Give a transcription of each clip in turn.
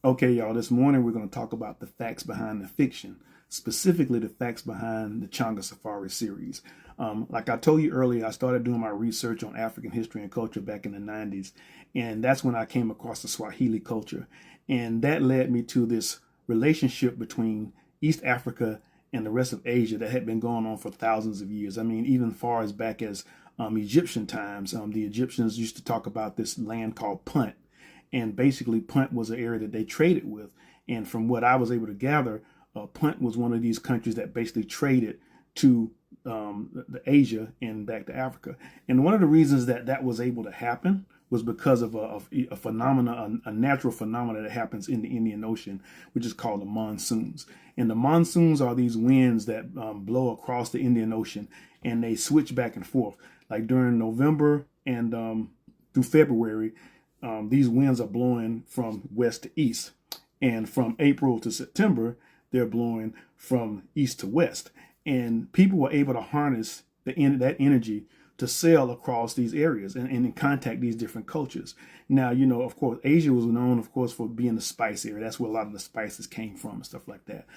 Okay, y'all, this morning we're going to talk about the facts behind the fiction, specifically the facts behind the Changa Safari series. Like I told you earlier, I started doing my research on African history and culture back in the 90s, and that's when I came across the Swahili culture. And that led me to this relationship between East Africa and the rest of Asia that had been going on for thousands of years. I mean, even far as back as Egyptian times, the Egyptians used to talk about this land called Punt, and basically Punt was an area that they traded with. And from what I was able to gather, Punt was one of these countries that basically traded to the Asia and back to Africa. And one of the reasons that that was able to happen was because of a phenomena, a natural phenomena that happens in the Indian Ocean, which is called the monsoons. And the monsoons are these winds that blow across the Indian Ocean, and they switch back and forth. Like during November and through February, these winds are blowing from west to east. And from April to September, they're blowing from east to west. And people were able to harness that energy to sail across these areas and contact these different cultures. Now, of course, Asia was known, of course, for being the spice area. That's where a lot of the spices came from and stuff like that.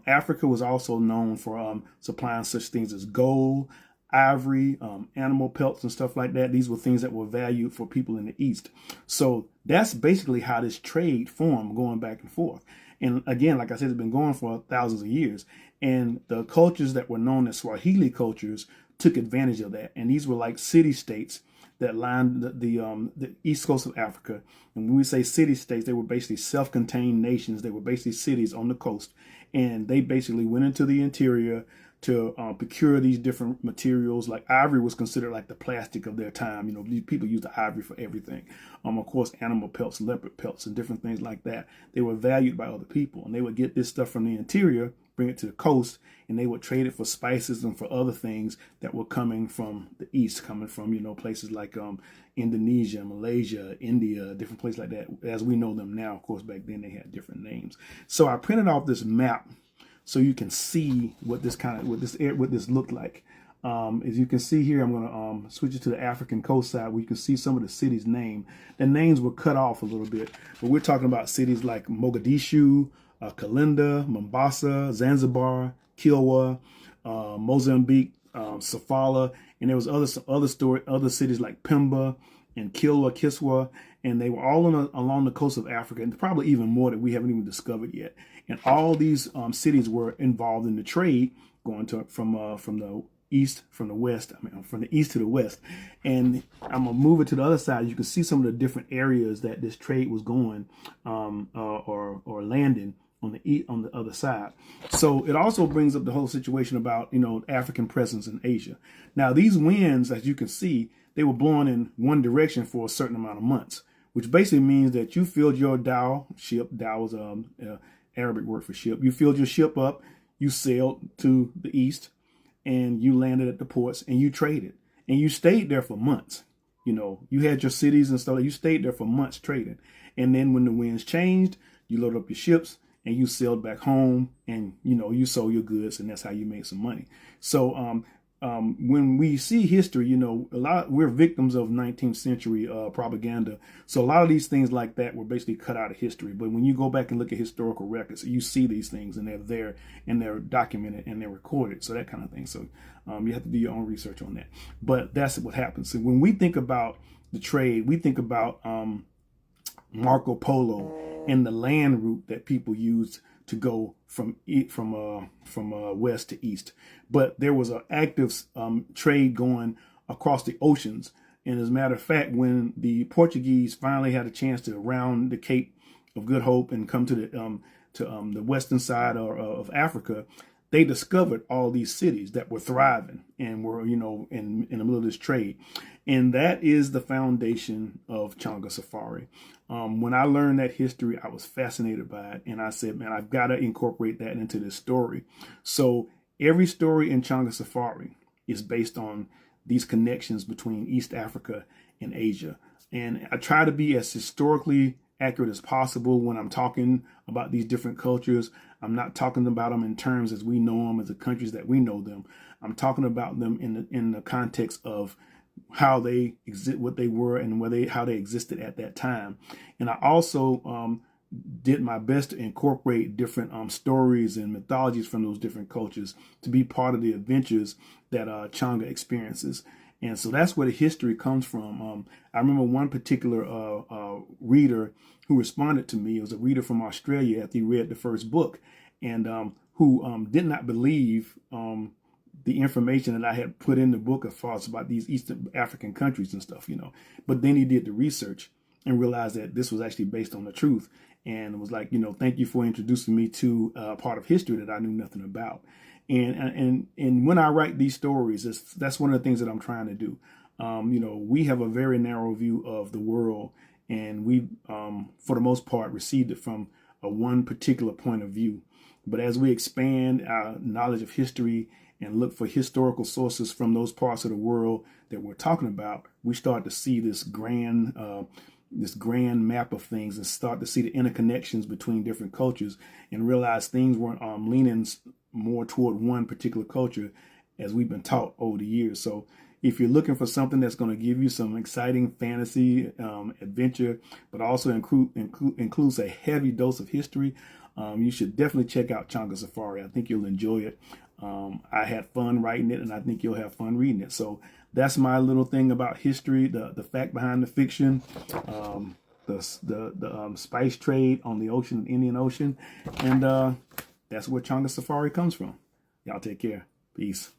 Africa was also known for supplying such things as gold, ivory, animal pelts, and stuff like that. These were things that were valued for people in the East. So that's basically how this trade formed, going back and forth. And again, like I said, it's been going for thousands of years. And the cultures that were known as Swahili cultures took advantage of that. And these were like city states that lined the east coast of Africa. And when we say city states, they were basically self-contained nations. They were basically cities on the coast. And they basically went into the interior to procure these different materials. Like ivory was considered like the plastic of their time. People used the ivory for everything. Of course, animal pelts, leopard pelts, and different things like that. They were valued by other people, and they would get this stuff from the interior, bring it to the coast, and they would trade it for spices and for other things that were coming from the east, coming from places like Indonesia, Malaysia, India, different places like that. As we know them now, of course, back then they had different names. So I printed off this map so you can see what this looked like. As you can see here, I'm going to switch it to the African coast side where you can see some of the cities' name. The names were cut off a little bit, but we're talking about cities like Mogadishu, Kalinda, Mombasa, Zanzibar, Kilwa, Mozambique, Sofala, and there was other cities like Pemba and Kilwa, Kiswa, and they were all along the coast of Africa, and probably even more that we haven't even discovered yet. And all these cities were involved in the trade going from the east, from the east to the west. And I'm gonna move it to the other side. You can see some of the different areas that this trade was going or landing on the other side. So it also brings up the whole situation about African presence in Asia. Now these winds, as you can see, they were blowing in one direction for a certain amount of months, which basically means that you filled your dhow ship. Dhow was Arabic word for ship. You filled your ship up, you sailed to the east, and you landed at the ports and you traded. And you stayed there for months. You had your cities and stuff. You stayed there for months trading. And then when the winds changed, you loaded up your ships and you sailed back home, and you sold your goods, and that's how you made some money. So when we see history, we're victims of 19th century propaganda. So a lot of these things like that were basically cut out of history. But when you go back and look at historical records, you see these things, and they're there, and they're documented, and they're recorded. So that kind of thing. So you have to do your own research on that. But that's what happens. So when we think about the trade, we think about Marco Polo and the land route that people used to go from west to east. But there was an active trade going across the oceans. And as a matter of fact, when the Portuguese finally had a chance to round the Cape of Good Hope and come to the western side of Africa, they discovered all these cities that were thriving and were, in the middle of this trade. And that is the foundation of Changa Safari. When I learned that history, I was fascinated by it. And I said, man, I've got to incorporate that into this story. So every story in Changa Safari is based on these connections between East Africa and Asia. And I try to be as historically accurate as possible when I'm talking about these different cultures. I'm not talking about them in terms as we know them, as the countries that we know them. I'm talking about them in the context of how they exist, what they were, and how they existed at that time. And I also did my best to incorporate different stories and mythologies from those different cultures to be part of the adventures that Changa experiences. And so that's where the history comes from. I remember one particular reader who responded to me. It was a reader from Australia after he read the first book, and who did not believe the information that I had put in the book as far as about these Eastern African countries and stuff, But then he did the research and realized that this was actually based on the truth, and was like, thank you for introducing me to a part of history that I knew nothing about. And when I write these stories, that's one of the things that I'm trying to do. We have a very narrow view of the world, and we, for the most part, received it from one particular point of view. But as we expand our knowledge of history and look for historical sources from those parts of the world that we're talking about, we start to see this grand map of things, and start to see the interconnections between different cultures, and realize things weren't leaning more toward one particular culture as we've been taught over the years. So if you're looking for something that's going to give you some exciting fantasy adventure, but also includes a heavy dose of history, you should definitely check out Changa Safari. I think you'll enjoy it. I had fun writing it, and I think you'll have fun reading it. So that's my little thing about history, the fact behind the fiction, the spice trade on the ocean, Indian Ocean, and that's where Changa Safari comes from. Y'all take care. Peace.